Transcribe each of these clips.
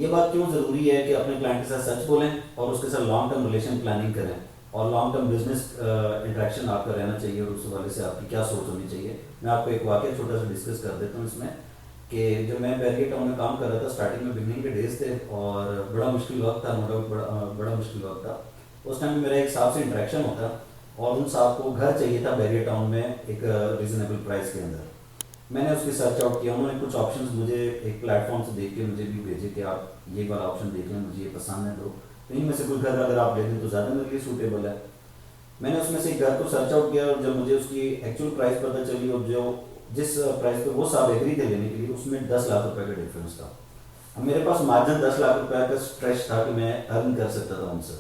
یہ بات کیوں ضروری ہے کہ اپنے کلائنٹ کے ساتھ سچ بولیں اور اس کے ساتھ لانگ ٹرم ریلیشن پلاننگ کریں اور لانگ ٹرم بزنس انٹریکشن آپ کا رہنا چاہیے اور اس حوالے سے آپ کی کیا سوچ ہونی چاہیے. میں آپ کو ایک واقعہ چھوٹا سا ڈسکس کر دیتا ہوں اس میں کہ جب میں بیریئر ٹاؤن میں کام کر رہا تھا اسٹارٹنگ میں بگننگ کے ڈیز تھے اور بڑا مشکل وقت تھا, بڑا مشکل وقت تھا. اس ٹائم میں میرا ایک صاحب سے انٹریکشن ہوتا اور ان صاحب کو گھر چاہیے تھا بیریئر ٹاؤن میں ایک ریزنیبل پرائز کے اندر. میں نے اس کی سرچ آؤٹ کیا, انہوں نے کچھ آپشنز مجھے ایک پلیٹ فارم سے دیکھ کے مجھے بھی بھیجے کہ آپ یہ والا آپشن دیکھ لیں, مجھے یہ پسند ہے تو ان میں سے کوئی گھر اگر آپ لے دیں تو زیادہ میرے لیے سوٹیبل ہے. میں نے اس میں سے ایک گھر کو سرچ آؤٹ کیا اور جب مجھے اس کی ایکچوئل پرائز پتہ چلی اور جو جس پرائز پہ وہ صاحب ایگری تھے لینے کے لیے اس میں 10 لاکھ روپے کا ڈفرینس تھا. اب میرے پاس مارجن 10 لاکھ روپے کا اسٹریچ تھا کہ میں ارن کر سکتا تھا ان سے.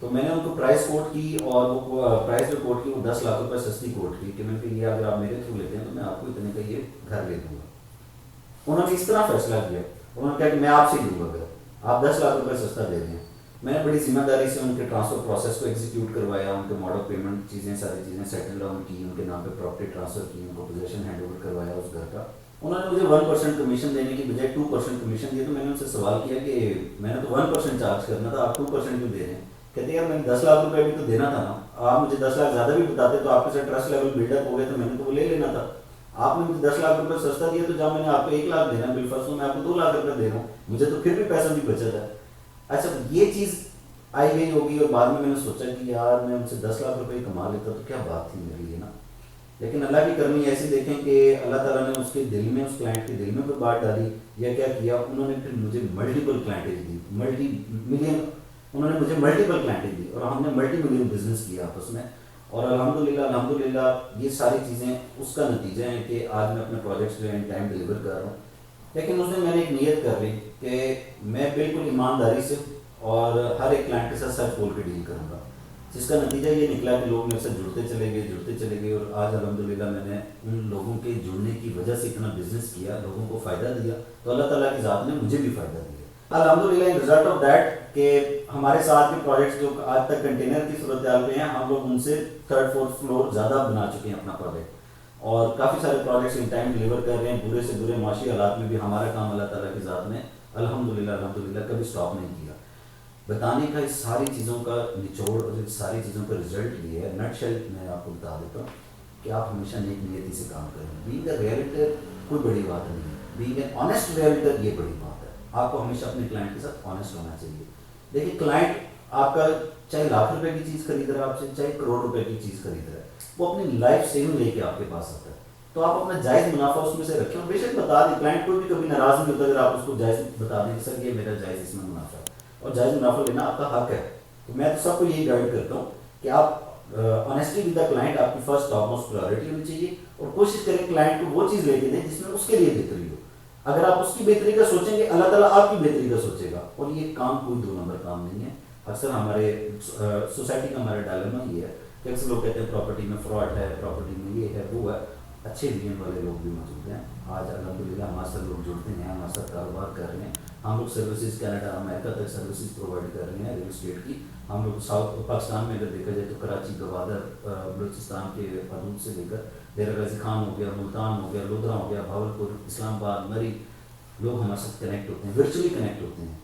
تو میں نے ان کو پرائز کوٹ کی اور وہ پرائز جو کوٹ کی وہ 10 لاکھ روپے سستی کوٹ کی کہ میں نے کہا یہ اگر آپ میرے تھرو لیتے ہیں تو میں آپ کو اتنے کا یہ گھر لے دوں گا. انہوں نے اس طرح فیصلہ کیا, انہوں نے کہا کہ میں آپ سے لوں گا اگر آپ 10 لاکھ روپے سستا دے دیں. میں نے بڑی ذمہ داری سے ان کے ٹرانسفر پروسیس کو ایگزیکیوٹ کروایا, ان کے موڈ آف پیمنٹ چیزیں ساری چیزیں سیٹل ڈاؤن کی, ان کے نام پہ پراپرٹی ٹرانسفر کی, ان کو پوزیشن ہینڈ اوور کروایا اس گھر کا. انہوں نے مجھے 1% کمیشن دینے کی بجائے 2% کمیشن دیا. تو میں نے ان سے سوال کیا کہ میں نے تو 1% چارج کرنا تھا, آپ 2% کیوں دے رہے ہیں؟ کہتے ہیں یار میں نے 10 لاکھ روپے بھی تو دینا تھا نا, آپ مجھے 10 لاکھ زیادہ بھی بتاتے تو آپ کے ساتھ ٹرسٹ لیول بلڈ اپ ہو گیا تو میں نے تو وہ لے لینا تھا. آپ نے مجھے 10 لاکھ روپے سستا دیا تو جب میں نے آپ کو 1 لاکھ دینا بالفرض تو میں آپ کو 2 لاکھ روپے دے رہا ہوں, مجھے تو پھر بھی پیسہ بھی بچت ہے. اچھا یہ چیز آئی گئی ہوگی اور بعد میں نے سوچا کہ یار میں ان سے 10 لاکھ روپے کما لیتا تو کیا بات تھی میرے لیے نا. لیکن اللہ کی کرنی ایسی دیکھیں کہ اللہ تعالیٰ نے اس کے دل میں, اس کلائنٹ کے دل میں کوئی بات ڈالی یا کیا کیا, انہوں نے پھر مجھے ملٹیپل کلائنٹیج دی, انہوں نے مجھے ملٹیپل کلائنٹیج دی اور ہم نے ملٹی ملین بزنس کیا آپس میں. اور الحمدللہ یہ ساری چیزیں اس کا نتیجہ ہیں کہ آج میں اپنے پروجیکٹس جو ہیں ٹائم ڈلیور کر رہا ہوں. لیکن اس میں نے ایک نیت کر لی کہ میں بالکل ایمانداری سے اور ہر ایک کلائنٹ کے ساتھ سچ بول کے ڈیل کروں گا, جس کا نتیجہ یہ نکلا کہ لوگ میرے سے جڑتے چلے گئے اور آج الحمدللہ میں نے ان لوگوں کے جڑنے کی وجہ سے اتنا بزنس کیا, لوگوں کو فائدہ دیا, تو اللہ تعالیٰ کی ذات نے مجھے بھی فائدہ دیا الحمدللہ. ان رزلٹ آف دیٹ کہ ہمارے ساتھ کے پروجیکٹس جو آج تک کنٹینر کی صورتحال پہ ہیں, ہم لوگ ان سے 3rd 4th فلور زیادہ بنا چکے ہیں اپنا پروجیکٹ اور کافی سارے پروجیکٹس ان ٹائم ڈلیور کر رہے ہیں. برے سے برے معاشی حالات میں بھی ہمارا کام اللہ تعالیٰ کی ذات نے الحمدللہ کبھی اسٹاپ نہیں کیا. بتانے کا اس ساری چیزوں کا نچوڑ اور اس ساری چیزوں کا رزلٹ یہ ہے, نٹ شیل میں آپ کو بتا دیتا ہوں کہ آپ ہمیشہ نیک نیتی سے کام کریں. بینگ اے ریئلٹر کوئی بڑی بات نہیں ہے, بینگ اے آنیسٹ ریئلٹر یہ بڑی بات ہے. آپ کو ہمیشہ اپنے کلائنٹ کے ساتھ آنیسٹ ہونا چاہیے. دیکھیے کلائنٹ آپ کا چاہے لاکھ روپے کی چیز خرید رہا ہے آپ سے, چاہے کروڑ روپے کی چیز خرید رہا ہے, وہ اپنی لائف سیونگ لے کے آپ کے پاس آتا ہے. تو آپ اپنا جائز منافع اس میں سے رکھیں اور بے شک بتا دیں. کلائنٹ کو بھی کبھی ناراض نہیں ہوتا اگر آپ اس کو جائز بتا دیں سر یہ میرا جائز اس میں منافع ہے, اور جائز منافع لینا آپ کا حق ہے. تو میں تو سب کو یہی گائیڈ کرتا ہوں کہ آپ آنیسٹی ود دا کلائنٹ آپ کی فرسٹ ٹاپ موسٹ پرائیورٹی ہونی چاہیے اور کوشش کریں کلائنٹ کو وہ چیز لے کے دیں جس میں اس کے لیے بہتری ہو. اگر آپ اس کی بہتری کا سوچیں گے اللہ تعالیٰ آپ کی بہتری کا سوچے گا, اور یہ کام کوئی 2 نمبر کام نہیں ہے. اکثر ہمارے سوسائٹی کا ہمارا ڈائلیما یہ ہے کہ اکثر لوگ کہتے ہیں پراپرٹی میں فراڈ ہے, پراپرٹی میں یہ ہے وہ ہے. اچھے ویژن والے لوگ بھی موجود ہیں. آج الحمدللہ ہمارے ساتھ لوگ جڑتے ہیں, ہمارے ساتھ کاروبار کر رہے ہیں. ہم لوگ سروسز کینیڈا امریکہ تک سروسز پرووائڈ کر رہے ہیں ریئل اسٹیٹ کی. ہم لوگ ساؤتھ پاکستان میں اگر دیکھا جائے تو کراچی, گوادر, بلوچستان کے حدود سے لے کر ڈیرہ غازی خان ہو گیا, ملتان ہو گیا, لودھرا ہو گیا, بھاولپور, اسلام آباد, مری, لوگ ہمارے ساتھ کنیکٹ ہوتے ہیں, ورچولی کنیکٹ ہوتے ہیں.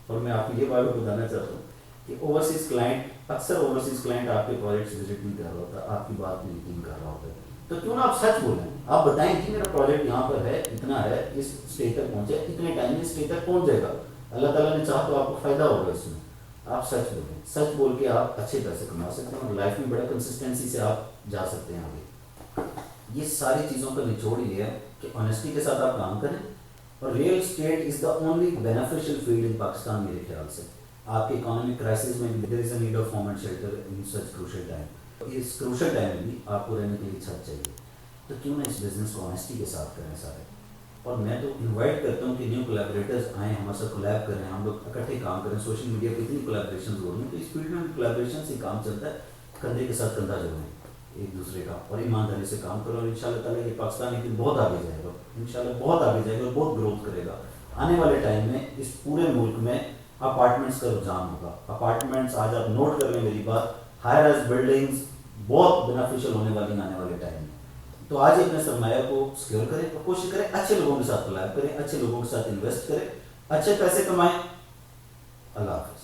اور میں آپ کو یہ بات بتانا چاہتا ہوں کہ اوورسیز کلائنٹ, اکثر اوورسیز کلائنٹ آپ کے پروجیکٹس وزٹ نہیں کر رہا ہوتا, آپ کی بات میں یقین کر رہا ہوتا ہے. تو کیوں نہ آپ سچ بولیں, آپ بتائیں کہ میرا پروجیکٹ یہاں پر ہے, اتنا ہے, اس اسٹیج تک پہنچے, اتنے ٹائم میں اس اسٹیج تک پہنچ جائے گا, اللہ تعالیٰ نے چاہا تو آپ کو فائدہ ہوگا اس میں. آپ سچ بولیں, سچ بول کے آپ اچھے پیسے کما سکتے ہیں اور لائف میں بڑا کنسسٹنسی سے آپ جا سکتے ہیں آگے. یہ ساری چیزوں کا نچوڑ یہ ہے کہ آنیسٹی کے ساتھ آپ کام کریں. اور real estate is the only beneficial field in Pakistan میرے خیال سے. آپ کے اکانومک کرائسس میں بھی there is a need of home and shelter in such crucial time. اس کروشل ٹائم میں بھی آپ کو رہنے کے لیے چھت چاہیے. تو کیوں نہ اس بزنس کو آنیسٹی کے ساتھ کریں سارے. اور میں تو انوائٹ کرتا ہوں کہ نیو کولیبریٹرز آئیں, ہمارے ساتھ کولیب کریں, ہم لوگ اکٹھے کام کریں. سوشل میڈیا پہ اتنی کولیبریشنز ہو رہی ہیں تو اس فیلڈ میں کولیبریشن سے کام چلتا ہے. کندھے کے ساتھ کندھا جوڑیں ایک دوسرے کا اور ایمانداری سے کام کرو, اور ان شاء اللہ تعالیٰ یہ پاکستان ایک دن بہت آگے جائے گا, ان شاء اللہ بہت آگے جائے گا اور بہت گروتھ کرے گا. آنے والے ٹائم میں اس پورے ملک میں اپارٹمنٹس کا رجحان ہوگا. اپارٹمنٹس آج آپ نوٹ کر لیں میری بات, ہائی رائز بلڈنگس بہت بینیفیشیل ہونے والی ہیں آنے والے ٹائم میں. تو آج ہی اپنے سرمایہ کو سکیور کریں اور کوشش کریں اچھے لوگوں کے ساتھ کولیب کریں, اچھے لوگوں کے ساتھ انویسٹ کریں, اچھے پیسے کمائیں. اللہ حافظ.